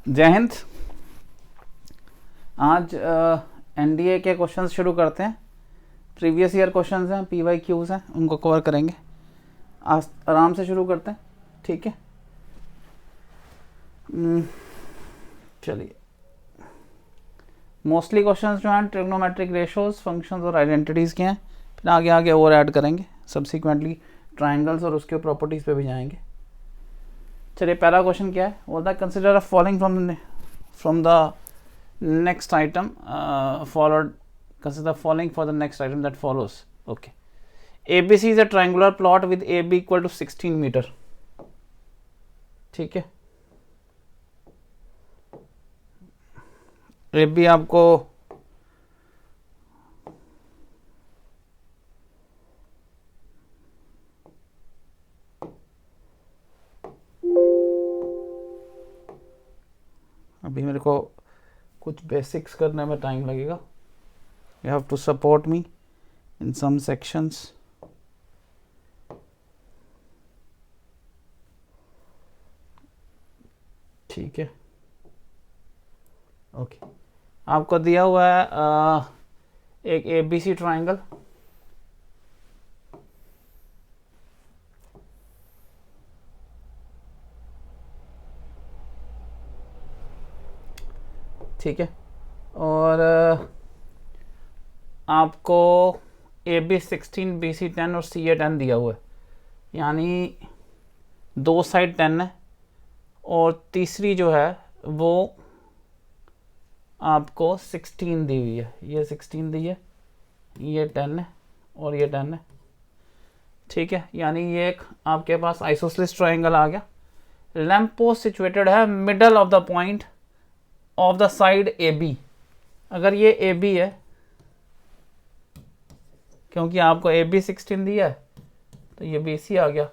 जय हिंद। आज एनडीए के क्वेश्चंस शुरू करते हैं। प्रीवियस ईयर क्वेश्चंस हैं, पीवाई क्यूज हैं, उनको कवर करेंगे। आज आराम से शुरू करते हैं, ठीक है। चलिए, मोस्टली क्वेश्चंस जो हैं ट्रिग्नोमेट्रिक रेशोज, फंक्शंस और आइडेंटिटीज़ के हैं। फिर आगे आगे और ऐड करेंगे सब्सिक्वेंटली, ट्राइंगल्स और उसके प्रॉपर्टीज़ पे भी जाएंगे। चलिए, पहला क्वेश्चन क्या है? बोलता है consider following from the next item followed, consider following for the next item that follows. Okay, ABC is a triangular plot with AB equal to 16 metre, ठीक है। AB आपको अभी मेरे को कुछ बेसिक्स करने में टाइम लगेगा। You have to support me in some sections. ठीक है, ओके। आपको दिया हुआ है एक ABC ट्राइंगल, ठीक है, और आपको AB 16, BC 10 और CA 10 दिया हुआ है, यानी दो साइड 10 है और तीसरी जो है वो आपको 16 दी हुई है। ये 16 दी है, ये 10 है और ये 10 है, ठीक है। यानी ये एक आपके पास आइसोसेलेस ट्राइंगल आ गया। लैंप पोस्ट सिचुएटेड है middle of the point of the side AB। अगर ये AB है, क्योंकि आपको AB 16 दिया है तो ये BC आ गया।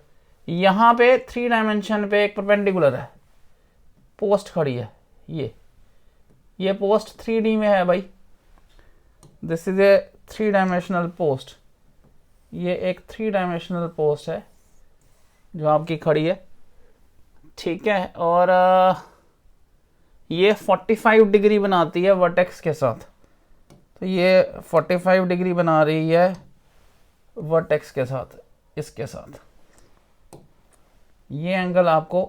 यहाँ पे 3 डायमेंशन पे एक परपेंडिकुलर है, पोस्ट खड़ी है। ये पोस्ट 3D में है भाई। This is a 3 dimensional post. ये एक 3 डायमेंशनल पोस्ट है जो आपकी खड़ी है, ठीक है। और ये 45 डिग्री बनाती है वर्टेक्स के साथ। तो ये 45 डिग्री बना रही है वर्टेक्स के साथ, इसके साथ। ये एंगल आपको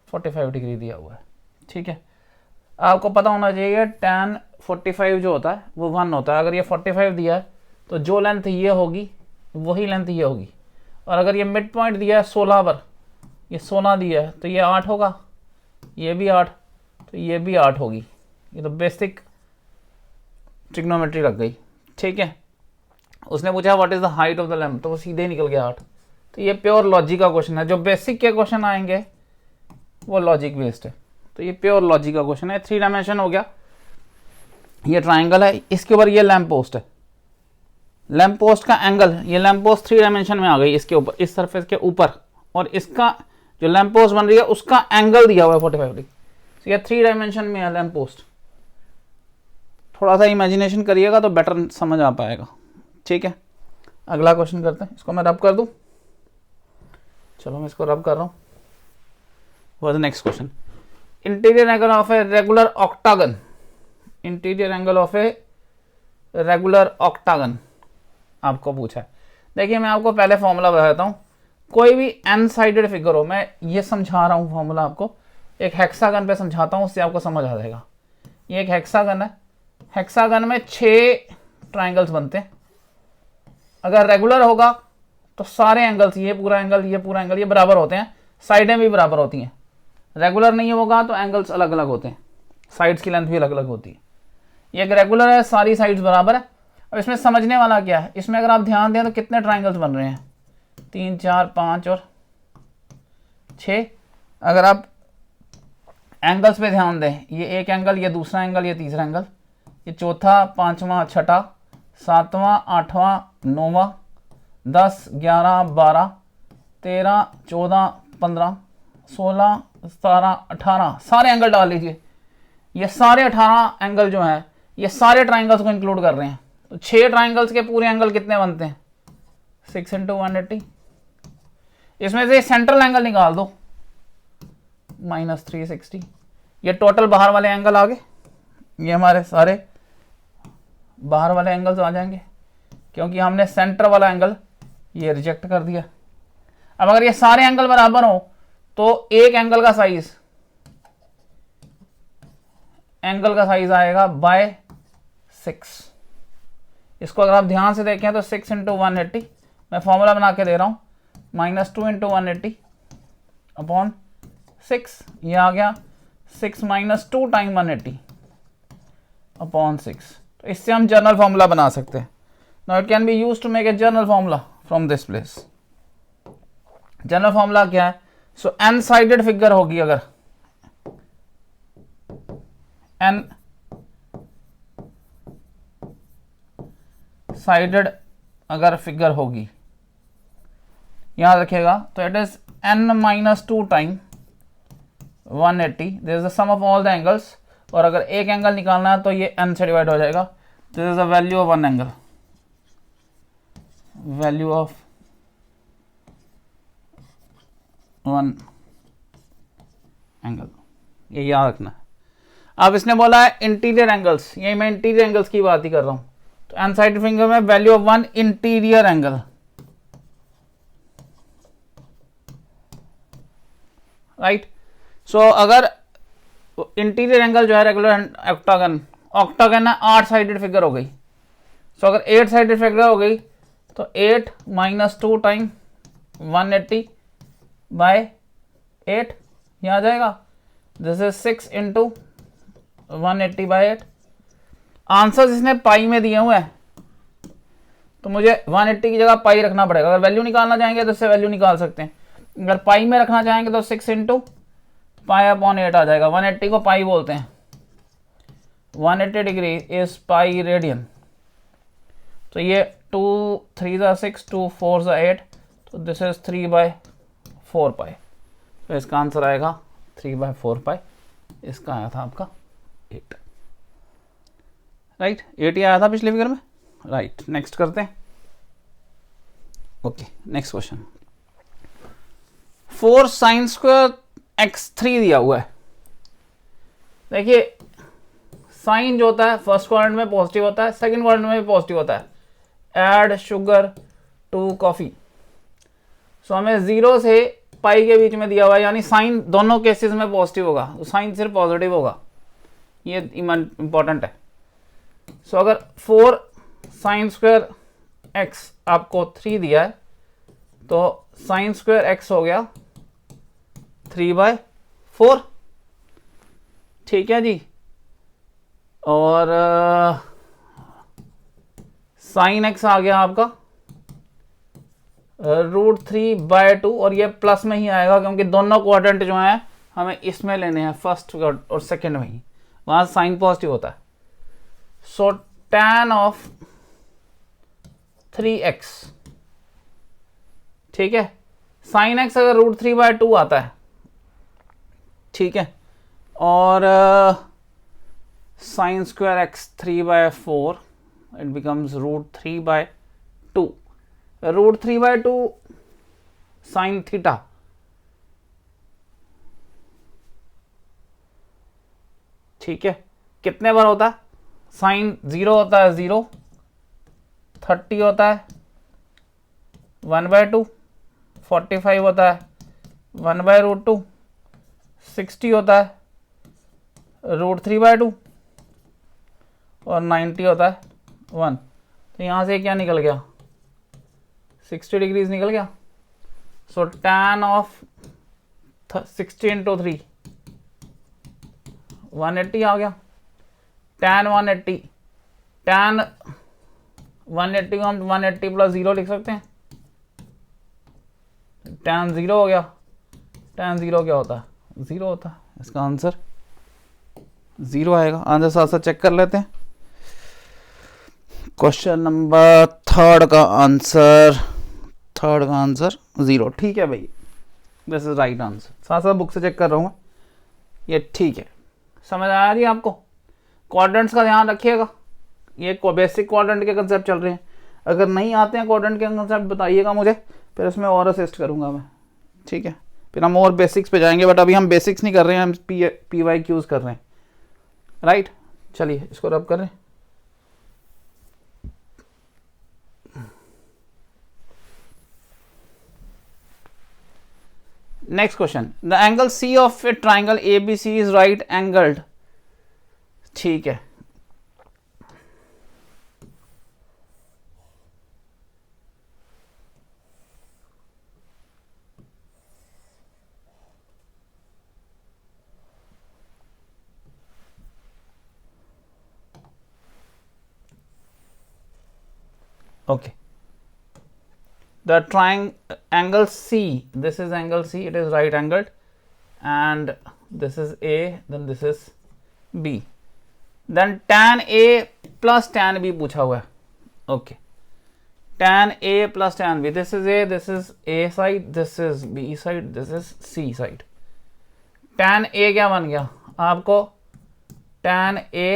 45 डिग्री दिया हुआ है, ठीक है। आपको पता होना चाहिए tan 45 जो होता है वो 1 होता है। अगर ये 45 दिया है तो जो लेंथ ये होगी वही लेंथ ये होगी। और अगर ये मिड पॉइंट दिया है 16 पर, ये 16 दिया है तो ये 8 होगा, ये भी 8, तो ये भी 8 होगी। ये तो बेसिक ट्रिग्नोमेट्री लग गई, ठीक है। उसने पूछा what is the height of the lamp, तो वो सीधे निकल गया 8। तो ये प्योर लॉजिक का क्वेश्चन है। जो बेसिक के क्वेश्चन आएंगे वो लॉजिक बेस्ड है, तो ये प्योर लॉजिक का क्वेश्चन है। 3 डायमेंशन हो गया, ये ट्राइंगल है, इसके ऊपर ये लैंप पोस्ट है। लैंप पोस्ट का एंगल, ये लैंप पोस्ट 3 डायमेंशन में आ गई, इसके ऊपर, इस सरफेस के ऊपर, और इसका जो लैंप पोस्ट बन रही है उसका एंगल दिया हुआ है 45 डिग्री। तो ये 3 डायमेंशन में है लैंप पोस्ट। थोड़ा सा इमेजिनेशन करिएगा तो बेटर समझ आ पाएगा, ठीक है। अगला क्वेश्चन करते हैं। इसको मैं रब कर दूं, चलो मैं इसको रब कर रहा हूं। What is the next question? Interior angle of a regular octagon, interior angle of a regular octagon आपको पूछा है। देखिए, मैं आपको पहले फॉर्मूला बताता हूं। कोई भी n साइडेड फिगर हो, मैं ये समझा रहा हूं फॉर्मूला आपको, एक हेक्सागन पे समझाता हूं, उससे आपको समझ आ जाएगा। ये एक हेक्सागन है, हेक्सागन में 6 ट्राइंगल्स बनते हैं। अगर रेगुलर होगा तो सारे एंगल्स, ये पूरा एंगल, ये पूरा एंगल, ये बराबर होते हैं, साइडें भी बराबर होती हैं। रेगुलर नहीं होगा तो एंगल्स अलग अलग होते हैं, साइड्स की लेंथ भी अलग अलग होती है। ये एक रेगुलर है, सारी साइड्स बराबर है। अब इसमें समझने वाला क्या है, इसमें अगर आप ध्यान दें तो कितने ट्राइंगल्स बन रहे हैं? 3, 4, 5 और 6। अगर आप एंगल्स पे ध्यान दें, ये एक एंगल, ये दूसरा एंगल, ये तीसरा एंगल, ये चौथा, पांचवा, छठा, सातवां, आठवां, 9वां, 10, 11, 12, 13, 14, 15, 16, 17, 18, सारे एंगल डाल लीजिए। ये सारे 18 एंगल जो हैं ये सारे ट्राइंगल्स को इंक्लूड कर रहे हैं। तो 6 ट्राइंगल्स के पूरे एंगल कितने बनते हैं? 6 × 180। इसमें से सेंट्रल एंगल निकाल दो, माइनस 360। ये टोटल बाहर वाले एंगल आ गए, ये हमारे सारे बाहर वाले एंगल्स आ जाएंगे, क्योंकि हमने सेंटर वाला एंगल ये रिजेक्ट कर दिया। अब अगर ये सारे एंगल बराबर हो तो एक एंगल का साइज आएगा बाय 6। इसको अगर आप ध्यान से देखें तो 6 इंटू 180, मैं फॉर्मूला बना के दे रहा हूं, -2 इंटू 180 अपॉन 6, ये आ गया 6 - 2 टाइम 180 अपॉन 6। तो इससे हम जनरल फॉर्मूला बना सकते हैं। Now it can be used to make a general formula from this place. General formula क्या है? सो एन साइडेड फिगर होगी, अगर एन साइडेड अगर फिगर होगी, यहां रखेगा, तो it is n - 2 time 180, this is the sum of all the angles. और अगर एक एंगल निकालना है तो ये n से डिवाइड हो जाएगा। This is the value of one angle, value of one angle, ये याद रखना है। अब इसने बोला है इंटीरियर एंगल्स, यही मैं इंटीरियर एंगल्स की बात ही कर रहा हूं। तो एन साइड फिंगर में value of one interior angle, right. So अगर इंटीरियर एंगल जो है रेगुलर ऑक्टागन है, 8 साइडेड फिगर हो गई। सो अगर 8 साइडेड फिगर हो गई तो 8 - 2 टाइम 180 बाय 8, यह आ जाएगा। This is 6 into 180 by 8। Answer इसने पाई में दिए हुए हैं, तो मुझे 180 की जगह पाई रखना पड़ेगा। अगर वैल्यू निकालना चाहेंगे तो इससे वैल्यू निकाल सकते हैं, अगर पाई में रखना चाहेंगे तो 6 इंटू पाई अपॉन 8 आ जाएगा। 180 को पाई बोलते हैं, 180 डिग्री इज पाई रेडियन। तो ये 2 3 6 2 4 8, तो दिस इज 3/4 पाई। तो इसका आंसर आएगा 3/4 पाई। इसका आया था आपका 8, राइट। 8 ही आया था पिछले फिगर में, राइट। नेक्स्ट करते हैं। Okay, next question. 4 sin square x3 दिया हुआ है। देखिए साइन जो होता है फर्स्ट क्वाड्रेंट में पॉजिटिव होता है, सेकंड क्वाड्रेंट में भी पॉजिटिव होता है। Add sugar to coffee. So हमें 0 से पाई के बीच में दिया हुआ है, यानी साइन दोनों केसेस में पॉजिटिव होगा, तो साइन सिर्फ पॉजिटिव होगा, ये इंपॉर्टेंट है। सो अगर 4 sin स्क्वायर x आपको 3 दिया है, तो sin स्क्वायर x हो गया 3/4, ठीक है जी। और sin x आ गया आपका √3/2, और ये प्लस में ही आएगा क्योंकि दोनों क्वाड्रेंट जो हैं हमें इसमें लेने हैं, फर्स्ट और सेकंड में ही, वहां साइन पॉजिटिव होता है। सो tan ऑफ 3x, ठीक है। sin x अगर √3/2 आता है, ठीक है, और sin square x 3/4, it becomes √3/2। √3/2 sin theta, ठीक है। कितने बार होता है? साइन 0 होता है 0, 30 होता है 1/2, 45 होता है 1/√2, 60 होता है √3/2, और 90 होता है 1। तो यहां से क्या निकल गया? 60 डिग्रीज निकल गया। सो tan ऑफ 60 इंटू 3 180 आ गया। tan 180, tan 180 को हम 180 + 0 लिख सकते हैं। tan 0 हो गया। tan 0 क्या होता है? 0 होता है। इसका आंसर 0 आएगा। आंसर साथ साथ चेक कर लेते हैं। क्वेश्चन नंबर थर्ड का आंसर 0, ठीक है भाई, दिस इज राइट आंसर। साथ साथ बुक से चेक कर रहा हूँ, ये ठीक है। समझ आ रही है आपको? क्वाड्रेंट्स का ध्यान रखिएगा, ये बेसिक क्वाड्रेंट के कंसेप्ट चल रहे हैं। अगर नहीं आते हैं क्वाड्रेंट के कंसेप्ट बताइएगा मुझे, फिर उसमें और असिस्ट करूंगा मैं, ठीक है। फिर हम और बेसिक्स पे जाएंगे, बट अभी हम बेसिक्स नहीं कर रहे हैं, हम पी वाई क्यूज कर रहे हैं, राइट। चलिए इसको रब करें। Next question, the angle C of a triangle A B C is right angled. ठीक है, okay, the angle C, this is angle C, it is right angled, and this is A, then this is B, then tan A plus tan B पूछा हुआ है, okay, tan A plus tan B, this is A, this is A side, this is B side, this is C side, tan A क्या बन गया आपको, tan A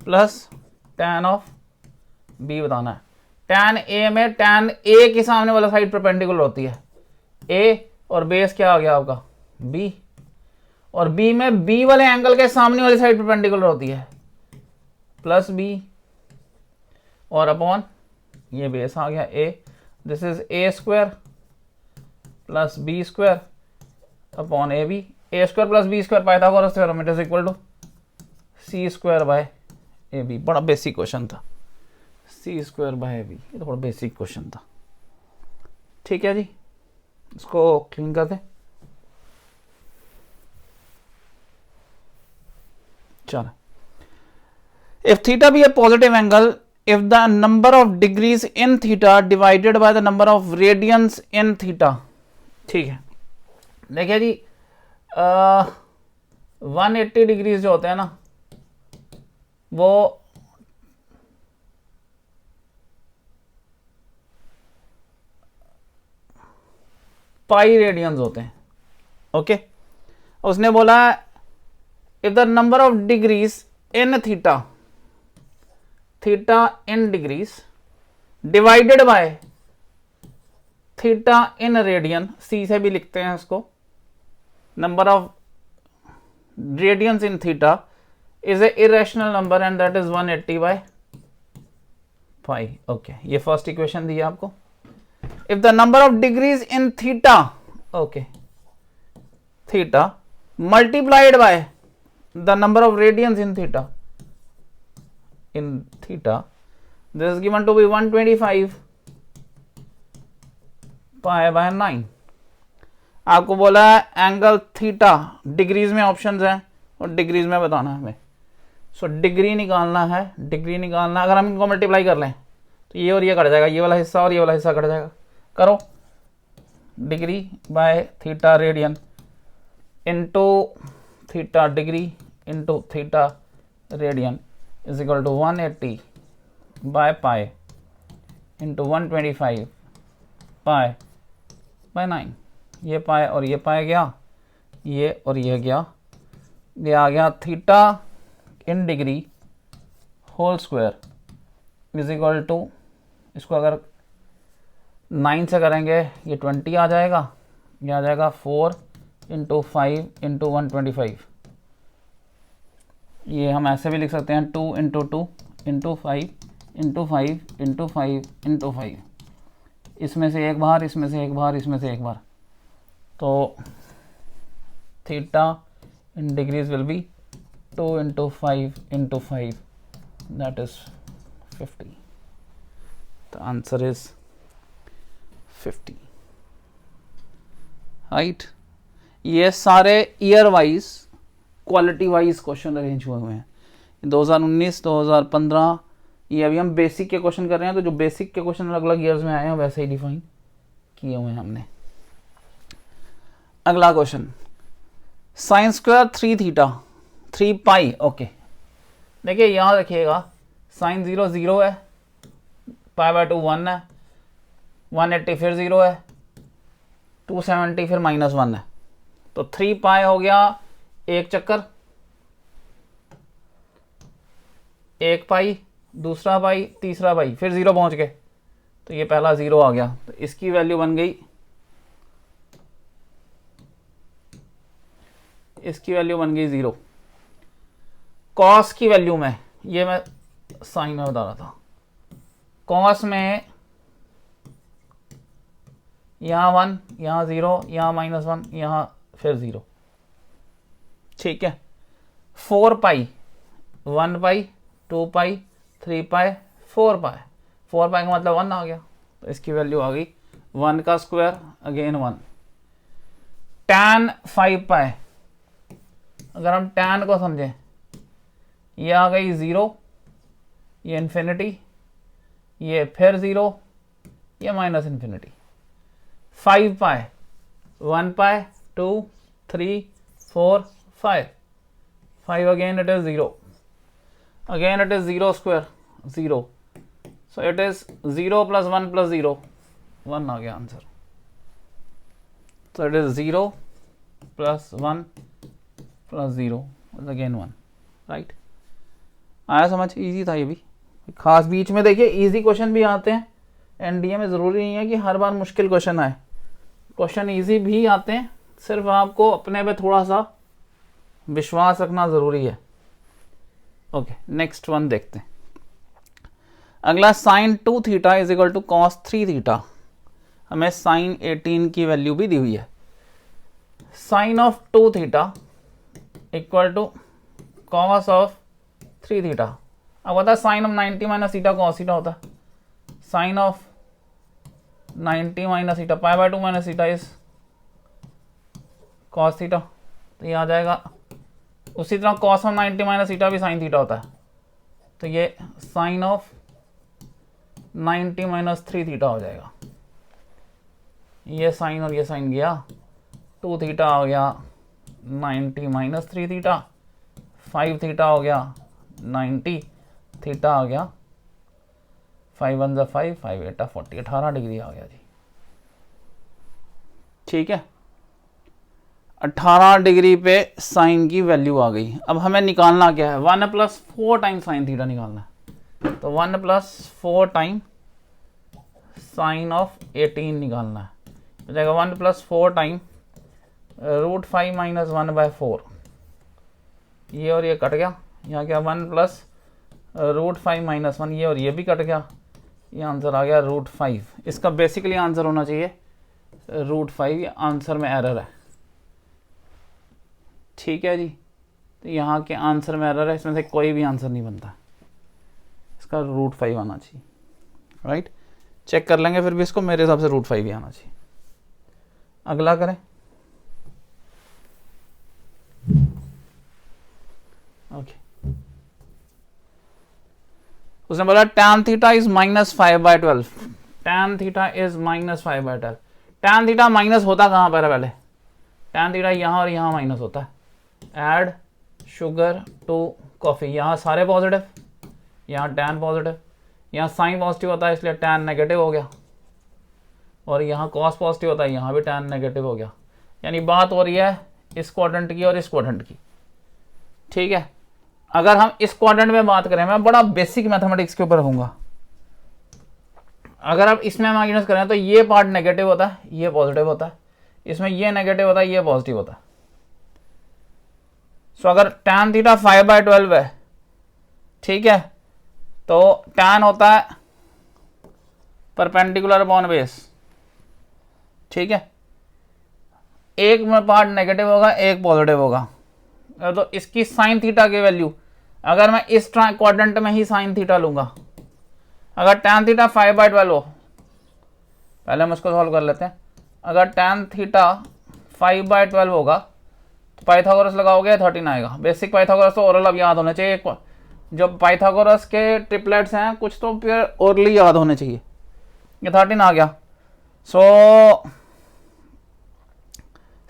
plus tan of B बताना है। tan A में tan A के सामने वाला साइड परपेंडिकुलर होती है A, और बेस क्या आ गया आपका B, और B में B वाले एंगल के सामने वाली साइड परपेंडिकुलर होती है प्लस B, और अपॉन ये बेस आ गया A, this is A square plus B square upon AB, A square plus B square Pythagoras theorem, it is equal to C square by AB। बड़ा basic question था, C square by AB, ये तो बड़ा basic question था। ठीक है जी, इसको clean कर दें। चलो, if theta be a positive angle, if the number of degrees in theta divided by the number of radians in theta. ठीक है, देखिए जी 180 डिग्रीज जो होते हैं ना, वो पाई रेडियंस होते हैं, ओके। उसने बोला if the number of degrees in theta, theta in degrees divided by theta in radian, C से भी लिखते हैं इसको, number of radians in theta is a irrational number and that is 180 by pi, okay. ये first equation दी है आपको। If the number of degrees in theta, okay, theta multiplied by the number of radians in theta, this is given to be 125 pi by 9। आपको बोला है angle theta, degrees में options हैं और डिग्रीज में बताना है हमें। सो डिग्री निकालना है, डिग्री निकालना, अगर हम इनको मल्टीप्लाई कर लें तो ये और ये कट जाएगा, ये वाला हिस्सा और ये वाला हिस्सा कट जाएगा। करो, degree by theta radian into theta degree into theta radian is equal to 180 by pi into 125 pi by 9। ये पाई और ये पाई गया, ये और ये गया, ये आ गया theta in degree whole square is equal to, इसको अगर 9 से करेंगे ये 20 आ जाएगा, ये आ जाएगा 4 इंटू 5 इंटू 125। ये हम ऐसे भी लिख सकते हैं 2 into 2 into 5 into 5 into 5 into 5, इसमें से एक बार, इसमें से एक बार, इसमें से एक बार, तो theta in degrees will be 2 into 5 into 5, that is 50। The answer is 50, right. ये सारे year wise, quality wise question arrange हुए हैं 2019, 2015, ये अभी हम बेसिक के क्वेश्चन कर रहे हैं, तो जो बेसिक के क्वेश्चन अलग अलग ईयर्स में आए हैं वैसे ही डिफाइन किए हुए हैं हमने। अगला क्वेश्चन, साइन स्क्वायर 3 थीटा 3 पाई, ओके। देखिए याद रखिएगा, साइन 0 0 है, पाई बाय 2 1 है, 180 फिर 0 है, 270 फिर -1 है, तो 3 पाई हो गया एक चक्कर, एक पाई, दूसरा पाई, तीसरा पाई, फिर 0 पहुंच गए, तो ये पहला 0 आ गया, तो इसकी वैल्यू बन गई इसकी वैल्यू बन गई 0। कॉस की वैल्यू में, ये मैं साइन में बता रहा था, कॉस में यहाँ 1, यहाँ 0, यहाँ -1, यहाँ फिर 0। ठीक है, 4 पाई, 1 पाई, 2 पाई, 3 पाई, 4 पाई, 4 पाई का मतलब 1 आ गया, तो इसकी वैल्यू आ गई 1 का स्क्वायर अगेन 1। tan 5 पाई, अगर हम tan को समझें, ये आ गई 0, ये इन्फिनिटी, ये फिर 0, ये -infinity. 5 pi, 1 pi, 2, 3, 4, 5, 5 again it is 0, again it is 0 square 0, so it is 0 plus 1 plus 0, 1 आ गया answer. so it is 0 plus 1 plus 0 is again 1, right? आया समझ? इजी था ये भी, खास बीच में देखिए इजी क्वेश्चन भी आते हैं एनडीए में, ज़रूरी नहीं है कि हर बार मुश्किल क्वेश्चन आए, क्वेश्चन इजी भी आते हैं, सिर्फ आपको अपने पे थोड़ा सा विश्वास रखना ज़रूरी है। ओके, नेक्स्ट वन देखते हैं। अगला sin 2 theta is equal to cos 3 theta, हमें sin 18 की वैल्यू भी दी हुई है। sin of 2 theta equal to cos of 3 theta. अब बता sin of 90 minus theta cos theta होता है, sin of 90 minus theta pi by 2 minus theta is cos theta, तो ये आ जाएगा। उसी तरह cos ऑफ 90 माइनस थीटा भी sin थीटा होता है, तो ये sin ऑफ 90 माइनस 3 थीटा हो जाएगा। ये साइन और ये साइन गया, 2 थीटा हो गया 90 माइनस 3 थीटा, 5 थीटा हो गया 90, थीटा आ गया 5 1 ज़ा 5, 5 8 40, 18 डिग्री आ गया जी। ठीक है, 18 डिग्री पे साइन की वैल्यू आ गई। अब हमें निकालना क्या है, 1 + 4 टाइम साइन थीटा निकालना है, तो 1 + 4 टाइम साइन ऑफ 18 निकालना है, हो जाएगा 1 + 4 टाइम √5 - 1/4, ये और ये कट गया, यहाँ क्या 1 + √5 - 1, ये और ये भी कट गया, ये आंसर आ गया √5। इसका बेसिकली आंसर होना चाहिए √5, ये आंसर में एरर है। ठीक है जी, तो यहाँ के आंसर में एरर है, इसमें से कोई भी आंसर नहीं बनता, इसका √5 आना चाहिए, राइट? चेक कर लेंगे फिर भी इसको, मेरे हिसाब से √5 ही आना चाहिए। अगला करें, ओके। उसने बोला tan theta is -5/12, tan theta is -5/12। tan theta minus होता कहाँ पर है पहले, tan थीटा यहाँ और यहाँ माइनस होता है। ऐड शुगर टू कॉफ़ी, यहाँ सारे पॉजिटिव, यहाँ tan पॉजिटिव, यहाँ साइन पॉजिटिव होता है इसलिए tan नेगेटिव हो गया, और यहाँ cos पॉजिटिव होता है यहाँ भी tan नेगेटिव हो गया। यानी बात हो रही है इस क्वाड्रेंट की और इस क्वाड्रेंट की। ठीक है, अगर हम इस क्वाड्रेंट में बात करें, मैं बड़ा बेसिक मैथमेटिक्स के ऊपर रहूँगा, अगर आप इसमें माइनस करें तो ये पार्ट नेगेटिव होता है, ये पॉजिटिव होता है, इसमें ये नेगेटिव होता है, ये पॉजिटिव होता है। सो अगर tan थीटा 5/12 है, ठीक है, तो tan होता है परपेंडिकुलर अपॉन बेस। ठीक है, एक में पार्ट नेगेटिव होगा, एक पॉजिटिव होगा, तो इसकी साइन थीटा की वैल्यू, अगर मैं इस क्वाड्रेंट में ही साइन थीटा लूंगा, अगर tan थीटा 5/12 हो, पहले हम इसको सॉल्व कर लेते हैं। अगर tan थीटा 5/12 होगा तो पाइथागोरस लगाओगे 13 आएगा। बेसिक पाइथागोरस तो ओरल अब याद होने चाहिए, जो पाइथागोरस के ट्रिपलेट्स हैं कुछ तो फिर ओरली याद होने चाहिए। ये 13 आ गया, सो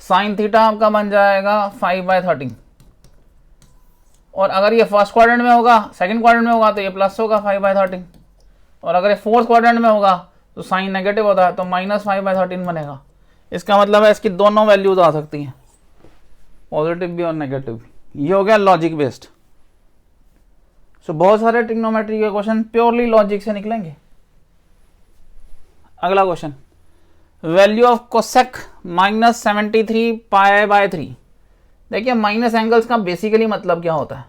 साइन थीटा आपका बन जाएगा 5/13, और अगर ये फर्स्ट क्वाड्रेंट में होगा, सेकंड क्वाड्रेंट में होगा तो ये प्लस होगा 5/13, और अगर ये फोर्थ क्वाड्रेंट में होगा तो साइन नेगेटिव होता है तो -5/13 बनेगा। इसका मतलब है इसकी दोनों वैल्यूज आ सकती हैं, पॉजिटिव भी और नेगेटिव भी। ये हो गया लॉजिक बेस्ड। सो बहुत सारे ट्रिग्नोमेट्री के क्वेश्चन प्योरली लॉजिक से निकलेंगे। अगला क्वेश्चन, वैल्यू ऑफ कोसेक -73 π/3। देखिए माइनस एंगल्स का बेसिकली मतलब क्या होता है?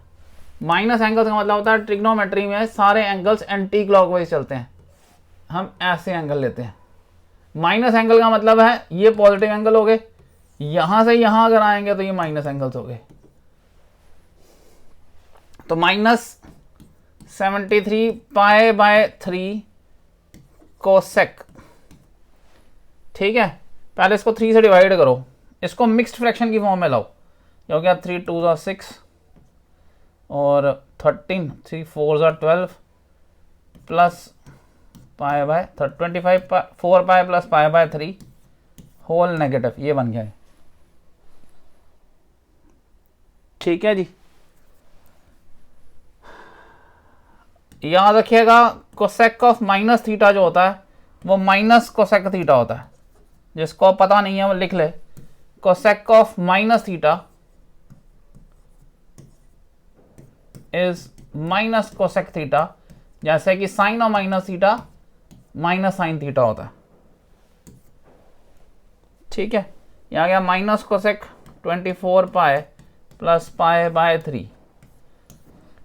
माइनस एंगल्स का मतलब होता है ट्रिग्नोमेट्री में सारे एंगल्स एंटी क्लॉकवाइज चलते हैं, हम ऐसे एंगल लेते हैं। माइनस एंगल का मतलब है ये पॉजिटिव एंगल हो गए, यहां से यहां अगर आएंगे तो ये माइनस एंगल्स हो गए। तो -73 π/3 कोसेक, ठीक है। पहले इसको 3 से डिवाइड करो, इसको मिक्स्ड फ्रैक्शन की फॉर्म में लाओ, जो क्या 3 2 6 और 13 3 4 12 प्लस π/25 4π प्लस π/3 होल नेगेटिव, ये बन गया है, ठीक है जी। याद रखिएगा कोसेक ऑफ माइनस थीटा जो होता है वो माइनस कोसेक थीटा होता है। जिसको पता नहीं है वो लिख ले, cosec of minus theta is minus cosec theta, जैसे कि sine of minus theta minus sine theta होता है, ठीक है। यहां गया minus cosec 24 pi plus π/3।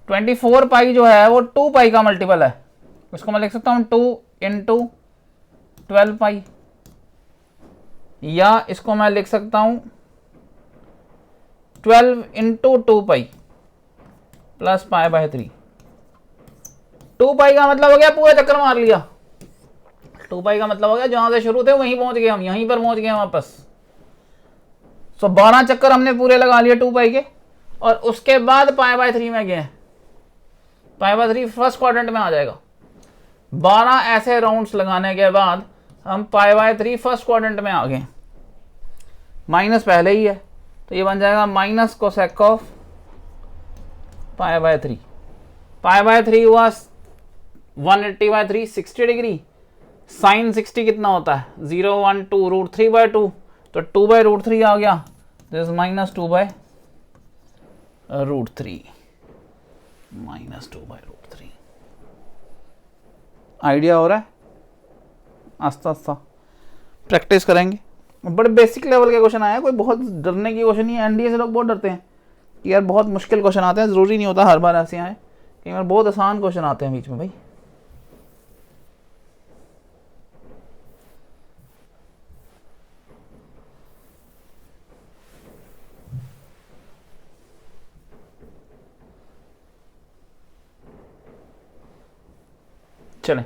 24 pi जो है वो 2 पाई का मल्टीपल है, उसको मैं लिख सकता हूं 2 इंटू 12 पाई, या इसको मैं लिख सकता हूं 12 इंटू 2 पाई प्लस π/3। 2 पाई का मतलब हो गया पूरा चक्कर मार लिया, 2 पाई का मतलब हो गया जहां से शुरू थे वहीं पहुंच गए, हम यहीं पर पहुंच गए वापस। सो 12 चक्कर हमने पूरे लगा लिए 2 पाई के, और उसके बाद π/3 में गए। π/3 फर्स्ट क्वाड्रेंट में आ जाएगा। 12 ऐसे राउंड्स लगाने के बाद हम π/3 फर्स्ट क्वाड्रेंट में आ गए, माइनस पहले ही है तो ये बन जाएगा माइनस कोसेक ऑफ π/3। π/3 हुआ 180/3 60 डिग्री, साइन 60 कितना होता है 0 1 2 √3/2, तो 2/√3 आ गया, दिस माइनस 2/√3 माइनस 2/√3। आइडिया हो रहा है? आस्ता आस्ता प्रैक्टिस करेंगे। बड़े बेसिक लेवल के क्वेश्चन आया, कोई बहुत डरने की क्वेश्चन नहीं है। एनडीए से लोग बहुत डरते हैं कि यार बहुत मुश्किल क्वेश्चन आते हैं, ज़रूरी नहीं होता हर बार ऐसे आए, कई बार बहुत आसान क्वेश्चन आते हैं बीच में भाई। चलें,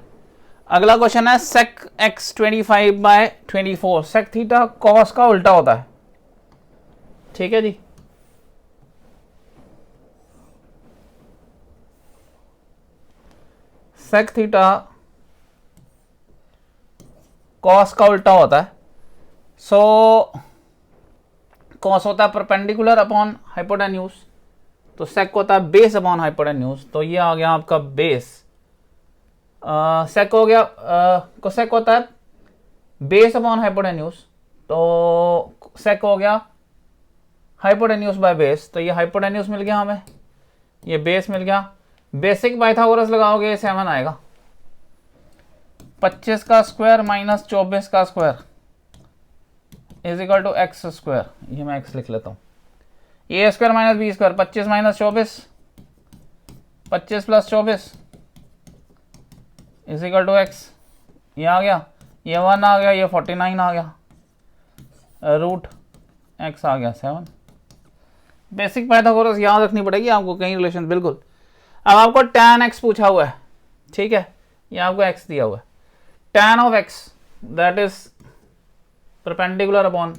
अगला क्वेश्चन है सेक x 25/24। सेक थीटा कॉस का उल्टा होता है, ठीक है जी। सेक थीटा कॉस का उल्टा होता है। सो कॉस होता है परपेंडिकुलर अपॉन हाइपोटेन्यूज, तो सेक होता है बेस अपॉन हाइपोटेन्यूज, तो ये आ गया आपका बेस। सेक हो गया, कोसेक होता है बेस अपॉन हाइपोटेन्यूज, तो सेक हो गया हाइपोटेन्यूज बाय बेस, तो ये हाइपोटेन्यूज मिल गया हमें, ये बेस मिल गया। बेसिक पाइथागोरस लगाओगे 7 आएगा, 25 का स्क्वायर माइनस 24 का square is equal to x square, ये मैं एक्स लिख लेता हूँ। A square minus b square, 25 minus 24 25 plus 24 is equal to x, ये आ गया, ये 1 आ गया, ये 49 आ गया, रूट एक्स आ गया 7। बेसिक पाइथागोरस याद रखनी पड़ेगी आपको, कहीं रिलेशन बिल्कुल। अब आपको tan x पूछा हुआ है, ठीक है, ये आपको x दिया हुआ है, tan of x that is perpendicular upon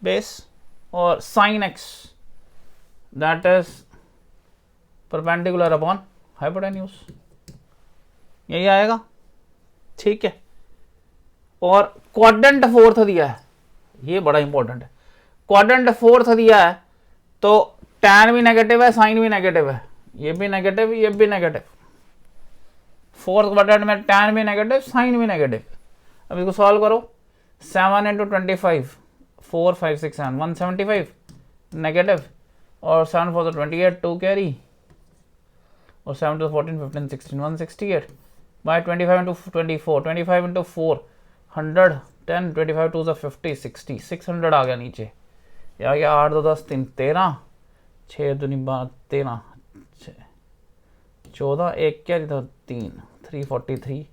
base, और sin x that is perpendicular upon hypotenuse, यही आएगा, ठीक है। और क्वाड्रेंट फोर्थ दिया है, ये बड़ा इंपॉर्टेंट है। क्वाड्रेंट फोर्थ दिया है तो tan भी नेगेटिव है, साइन भी नेगेटिव है, ये भी नेगेटिव, ये भी नेगेटिव। फोर्थ क्वाड्रेंट में tan भी नेगेटिव, साइन भी नेगेटिव। अब इसको सॉल्व करो, 7 इंटू 25 4 5 6 7 175 नेगेटिव, और 7 4 28 2 कैरी, और 7 2 14 15 16 168 बाय 25 इंटू 24 25 इंटू 4 100 10 25 2 50 60 600 आ गया नीचे, ये आ गया 8 2 10 3 13, 6 दूनी 13, 14, एक क्या था 3, 343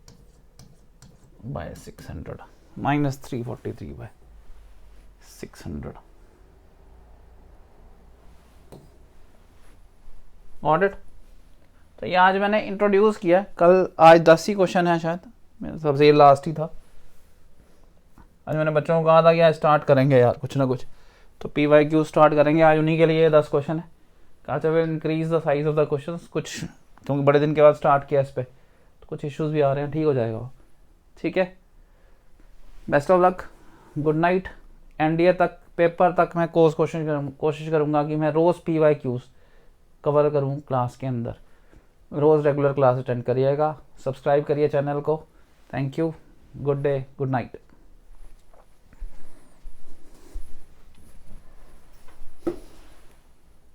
बाय 600 माइनस 343 बाय 600 ऑडिट। तो ये आज मैंने इंट्रोड्यूस किया, कल आज 10 ही क्वेश्चन है शायद, मेरा सबसे ये लास्ट ही था। आज मैंने बच्चों को कहा था कि आज स्टार्ट करेंगे यार कुछ ना कुछ, तो PYQ स्टार्ट करेंगे आज, उन्हीं के लिए 10 क्वेश्चन है। कहा चलो increase the size of the question कुछ, क्योंकि बड़े दिन के बाद स्टार्ट किया इस पर, तो कुछ इश्यूज भी आ रहे हैं, ठीक हो जाएगा वो। ठीक है, best of luck, good night. NDA तक पेपर तक मैं कोशिश करूँगा कि मैं रोज़ PYQs कवर करूँ क्लास के अंदर। रोज़ रेगुलर क्लास अटेंड करिएगा, सब्सक्राइब करिए चैनल को। Thank you, good day, good night.